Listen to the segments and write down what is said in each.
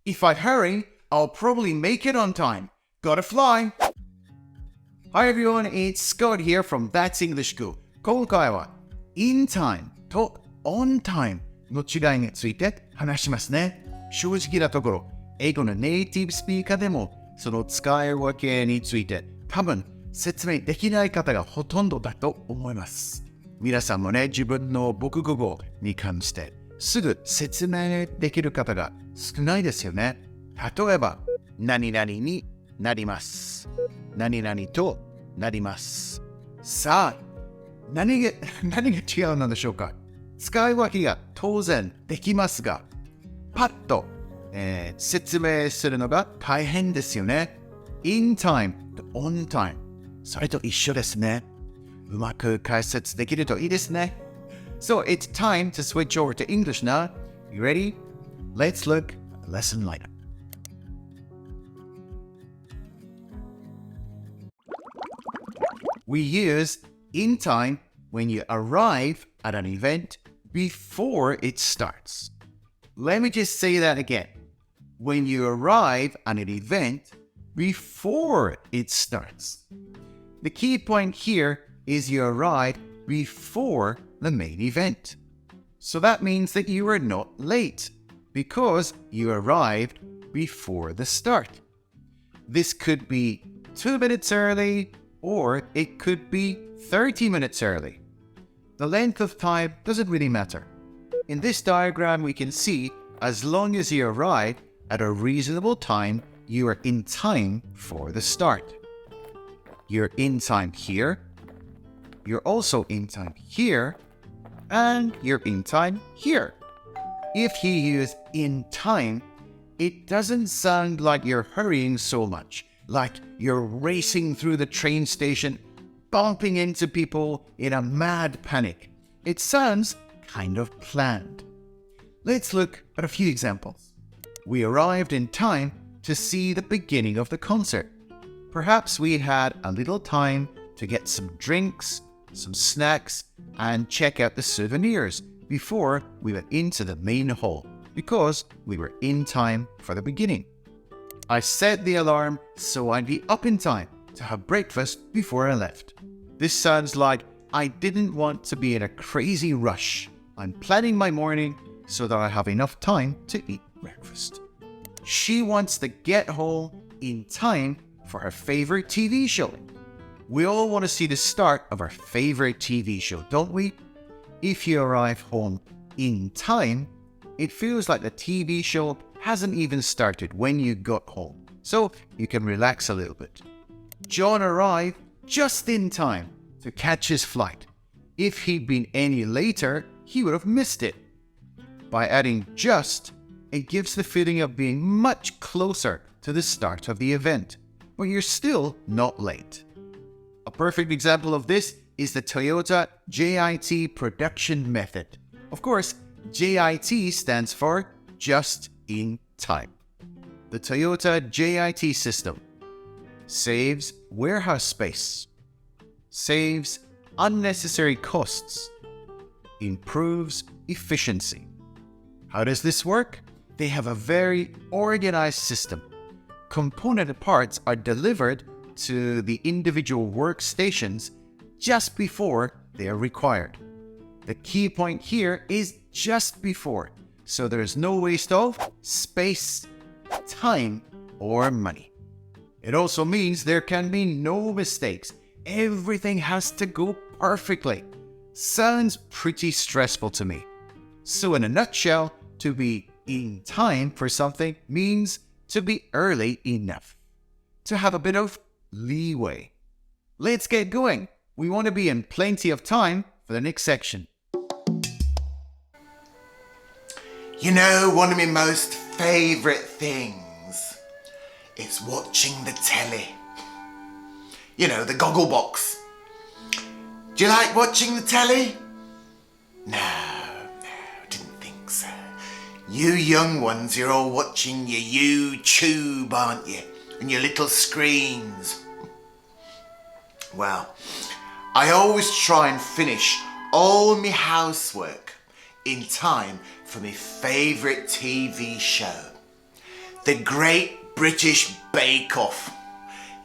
If I hurry, I'll probably make it on time. Gotta fly! Hi everyone, it's Scott here from That's English School. 今回は in time と on time の違いについて話しますね。正直なところ、英語のネイティブスピーカーでもその使い分けについて多分説明できない方がほとんどだと思います。皆さんもね、自分の母国語に関してすぐ説明できる方が少ないですよね。例えば、何々になります。何々となります。さあ、何が違うのでしょうか。使い分けが当然できますが、パッと、説明するのが大変ですよね。in time と on time。それと一緒ですね。うまく解説できるといいですね。So it's time to switch over to English now. You ready? Let's look at the lesson later. We use in time when you arrive at an event before it starts. Let me just say that again. When you arrive at an event before it starts. The key point here is you arrive before the main event. So that means that you are not late because you arrived before the start. This could be 2 minutes early or it could be 30 minutes early. The length of time doesn't really matter. In this diagram, we can see as long as you arrive at a reasonable time, you are in time for the start. You're in time here. You're also in time here. And you're in time here. If you use in time, it doesn't sound like you're hurrying so much, like you're racing through the train station, bumping into people in a mad panic. It sounds kind of planned. Let's look at a few examples. We arrived in time to see the beginning of the concert. Perhaps we had a little time to get some drinks, some snacks, and check out the souvenirs before we went into the main hall because we were in time for the beginning. I set the alarm so I'd be up in time to have breakfast before I left. This sounds like I didn't want to be in a crazy rush. I'm planning my morning so that I have enough time to eat breakfast. She wants to get home in time for her favorite TV show. We all want to see the start of our favorite TV show, don't we? If you arrive home in time, it feels like the TV show hasn't even started when you got home, so you can relax a little bit. John arrived just in time to catch his flight. If he'd been any later, he would have missed it. By adding just, it gives the feeling of being much closer to the start of the event, but you're still not late. A perfect example of this is the Toyota JIT production method. Of course, JIT stands for just in time. The Toyota JIT system saves warehouse space, saves unnecessary costs, improves efficiency. How does this work? They have a very organized system. Component parts are delivered to the individual workstations just before they are required. The key point here is just before, so there's no waste of space, time, or money. It also means there can be no mistakes. Everything has to go perfectly. Sounds pretty stressful to me. So in a nutshell, to be in time for something means to be early enough, to have a bit of leeway. Let's get going. We want to be in plenty of time for the next section. You know, one of my most favourite things is watching the telly. You know, the goggle box. Do you like watching the telly? No, didn't think so. You young ones, you're all watching your YouTube, aren't you? And your little screens. Well, I always try and finish all my housework in time for my favourite TV show. the Great British Bake Off.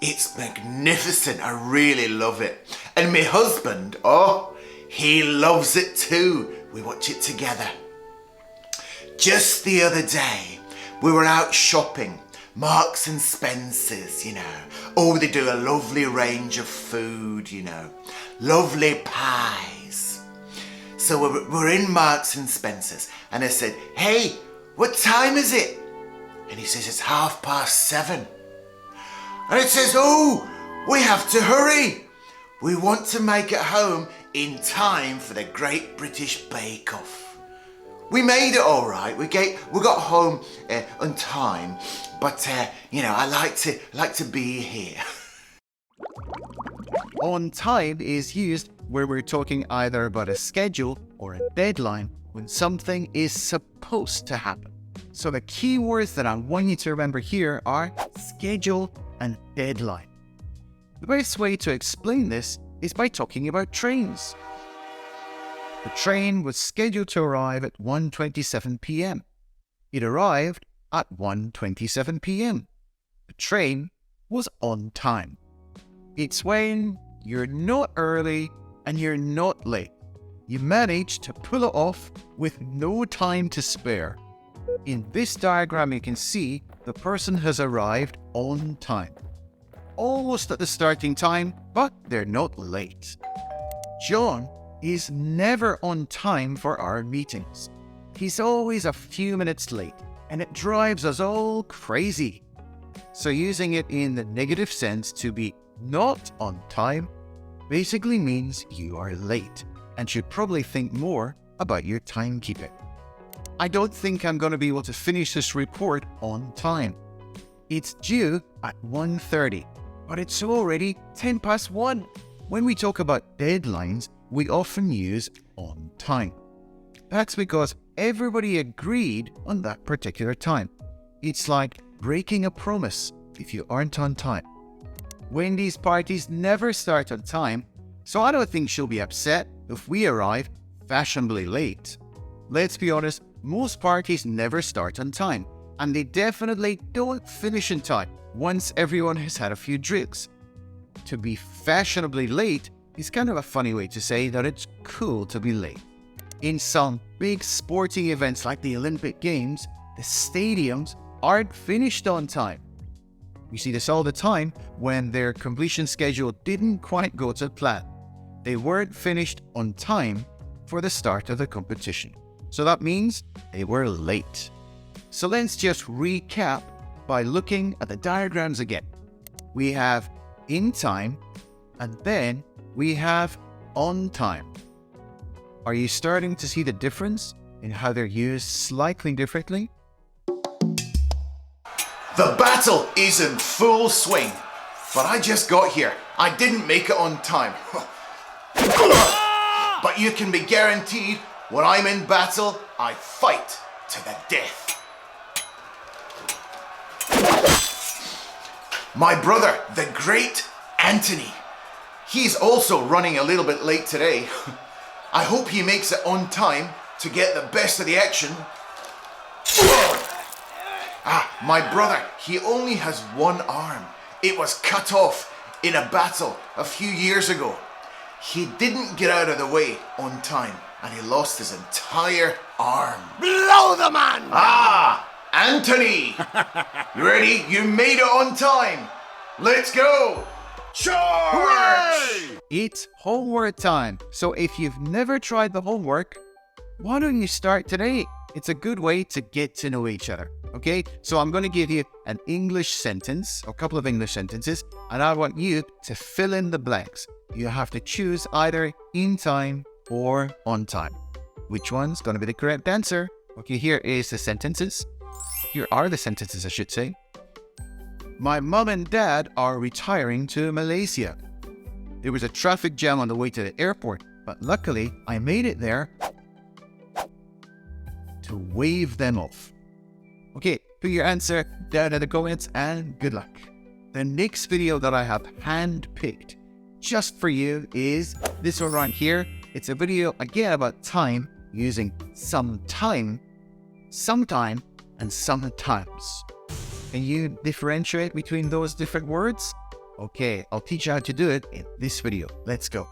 It's magnificent, I really love it. And my husband, oh, he loves it too. We watch it together. Just the other day, we were out shopping, Marks and Spencer's, you know. Oh, they do a lovely range of food, you know. Lovely pies. So we're in Marks and Spencer's, and I said, hey, what time is it? And he says, it's 7:30. And it says, oh, we have to hurry. We want to make it home in time for the Great British Bake Off. We made it all right. We got home on time, but you know, I like to be here. On time is used where we're talking either about a schedule or a deadline when something is supposed to happen. So the key words that I want you to remember here are schedule and deadline. The best way to explain this is by talking about trains. The train was scheduled to arrive at 1:27 p.m. It arrived at 1:27 p.m. The train was on time. It's when you're not early and you're not late. You manage to pull it off with no time to spare. In this diagram, you can see the person has arrived on time. Almost at the starting time, but they're not late. John is never on time for our meetings. He's always a few minutes late, and it drives us all crazy. So using it in the negative sense to be not on time basically means you are late and should probably think more about your timekeeping. I don't think I'm going to be able to finish this report on time. It's due at 1:30, but it's already 1:10. When we talk about deadlines, we often use on time. That's because everybody agreed on that particular time. It's like breaking a promise if you aren't on time. Wendy's parties never start on time, so I don't think she'll be upset if we arrive fashionably late. Let's be honest, most parties never start on time, and they definitely don't finish in time once everyone has had a few drinks. To be fashionably late is kind of a funny way to say that it's cool to be late. In some big sporting events like the Olympic Games, the stadiums aren't finished on time. We see this all the time when their completion schedule didn't quite go to plan. They weren't finished on time for the start of the competition. So that means they were late. So let's just recap by looking at the diagrams again. We have in time, and then we have on time. Are you starting to see the difference in how they're used slightly differently? The battle is in full swing, but I just got here. I didn't make it on time. But you can be guaranteed when I'm in battle, I fight to the death. My brother, the great Anthony, he's also running a little bit late today. I hope he makes it on time to get the best of the action. My brother, he only has one arm. It was cut off in a battle a few years ago. He didn't get out of the way on time, and he lost his entire arm. Blow the man! Anthony! You ready? You made it on time. Let's go! Charge! It's homework time. So if you've never tried the homework, why don't you start today? It's a good way to get to know each other. Okay, so I'm going to give you an English sentence, a couple of English sentences, and I want you to fill in the blanks. You have to choose either in time or on time. Which one's going to be the correct answer? Okay, here is the sentences. Here are the sentences, I should say. My mom and dad are retiring to Malaysia. There was a traffic jam on the way to the airport, but luckily I made it there to wave them off. Okay, put your answer down in the comments and good luck. The next video that I have hand-picked just for you is this one right here. It's a video again about time using sometime, sometime, and sometimes. Can you differentiate between those different words? Okay, I'll teach you how to do it in this video. Let's go.